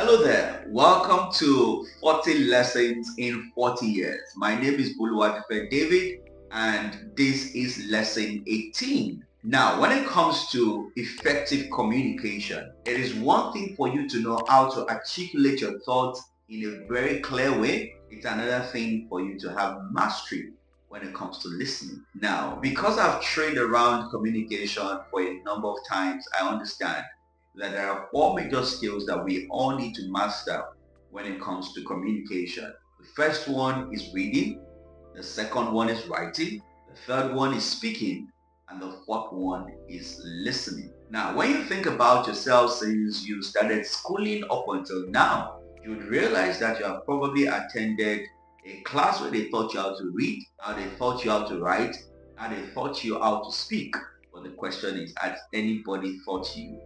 Hello there. Welcome to 40 Lessons in 40 Years. My name is Buluwadife David and this is lesson 18. Now, when it comes to effective communication, it is one thing for you to know how to articulate your thoughts in a very clear way. It's another thing for you to have mastery when it comes to listening. Now, because I've trained around communication for a number of times, I understand that there are four major skills that we all need to master when it comes to communication. The first one is reading, the second one is writing, the third one is speaking, and the fourth one is listening. Now, when you think about yourself since you started schooling up until now, you would realize that you have probably attended a class where they taught you how to read, how they taught you how to write, how they taught you how to speak. But the question is, has anybody taught you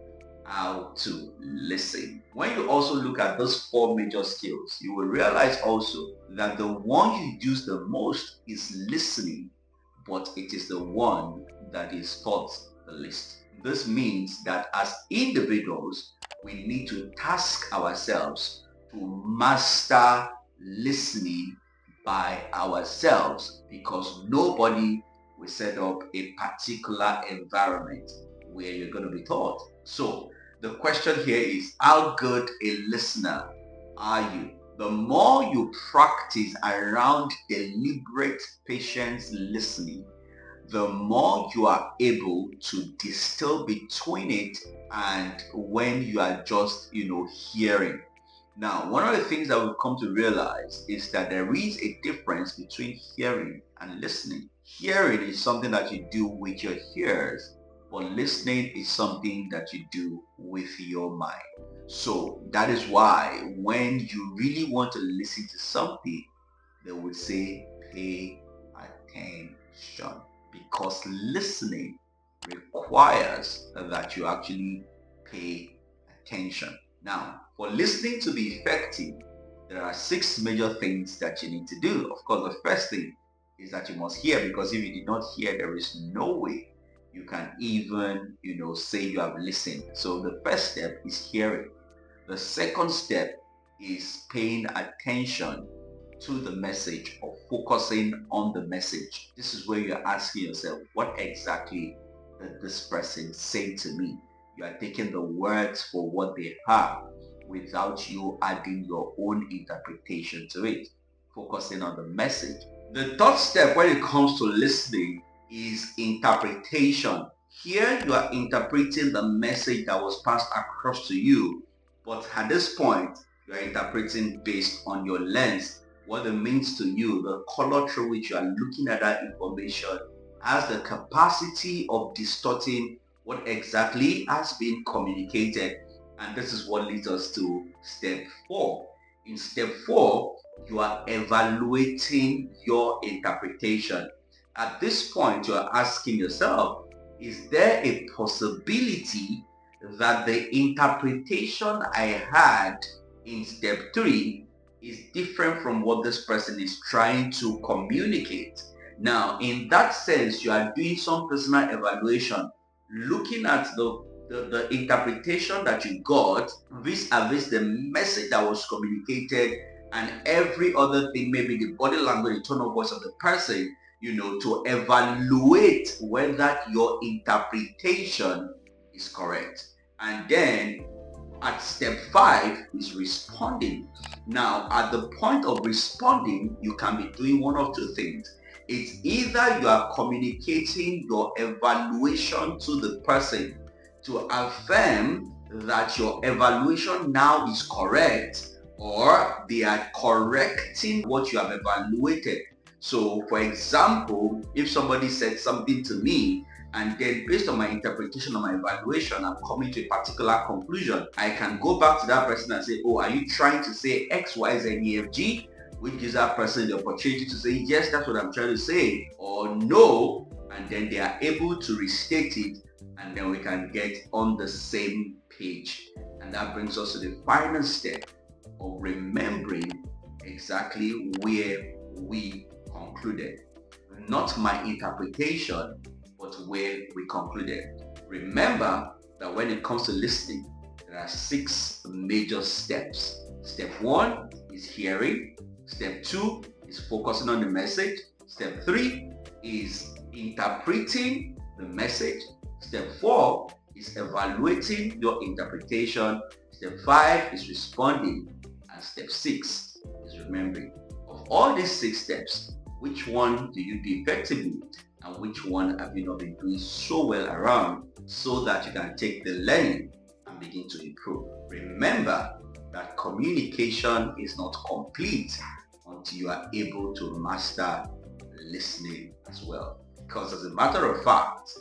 how to listen? When you also look at those four major skills, you will realize also that the one you use the most is listening, but it is the one that is taught the least. This means that as individuals, we need to task ourselves to master listening by ourselves, because nobody will set up a particular environment where you're going to be taught. So the question here is, how good a listener are you? The more you practice around deliberate, patient listening, the more you are able to distill between it and when you are just, hearing. Now, one of the things that we've come to realize is that there is a difference between hearing and listening. Hearing is something that you do with your ears, but listening is something that you do with your mind. So that is why when you really want to listen to something, they would say pay attention, because listening requires that you actually pay attention. Now, for listening to be effective, there are 6 major things that you need to do. Of course, the first thing is that you must hear, because if you did not hear, there is no way you can even, say you have listened. So the first step is hearing. The second step is paying attention to the message or focusing on the message. This is where you're asking yourself, what exactly did this person say to me? You are taking the words for what they are without you adding your own interpretation to it, focusing on the message. The third step when it comes to listening is interpretation. Here you are interpreting the message that was passed across to you, but at this point you are interpreting based on your lens, what it means to you. The color through which you are looking at that information has the capacity of distorting what exactly has been communicated. And this is what leads us to step 4. In step 4, you are evaluating your interpretation. At this point, you are asking yourself, is there a possibility that the interpretation I had in step 3 is different from what this person is trying to communicate? Now, in that sense, you are doing some personal evaluation, looking at the interpretation that you got vis-a-vis the message that was communicated and every other thing, maybe the body language, the tone of voice of the person, to evaluate whether your interpretation is correct. And then at step 5 is responding. Now, at the point of responding, you can be doing one of two things. It's either you are communicating your evaluation to the person to affirm that your evaluation now is correct, or they are correcting what you have evaluated. So, for example, if somebody said something to me, and then based on my interpretation of my evaluation, I'm coming to a particular conclusion, I can go back to that person and say, oh, are you trying to say X, Y, Z, E, F, G? Which gives that person the opportunity to say, yes, that's what I'm trying to say, or no, and then they are able to restate it, and then we can get on the same page. And that brings us to the final step of remembering exactly where we concluded. Not my interpretation, but where we concluded. Remember that when it comes to listening, there are 6 major steps. Step 1 is hearing. Step 2 is focusing on the message. Step 3 is interpreting the message. Step 4 is evaluating your interpretation. Step 5 is responding. And step 6 is remembering. Of all these 6 steps, which one do you do effectively and which one have you not been doing so well around so that you can take the learning and begin to improve? Remember that communication is not complete until you are able to master listening as well. Because as a matter of fact,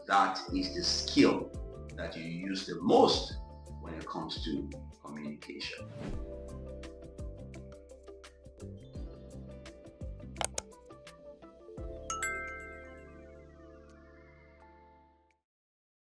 that is the skill that you use the most when it comes to communication.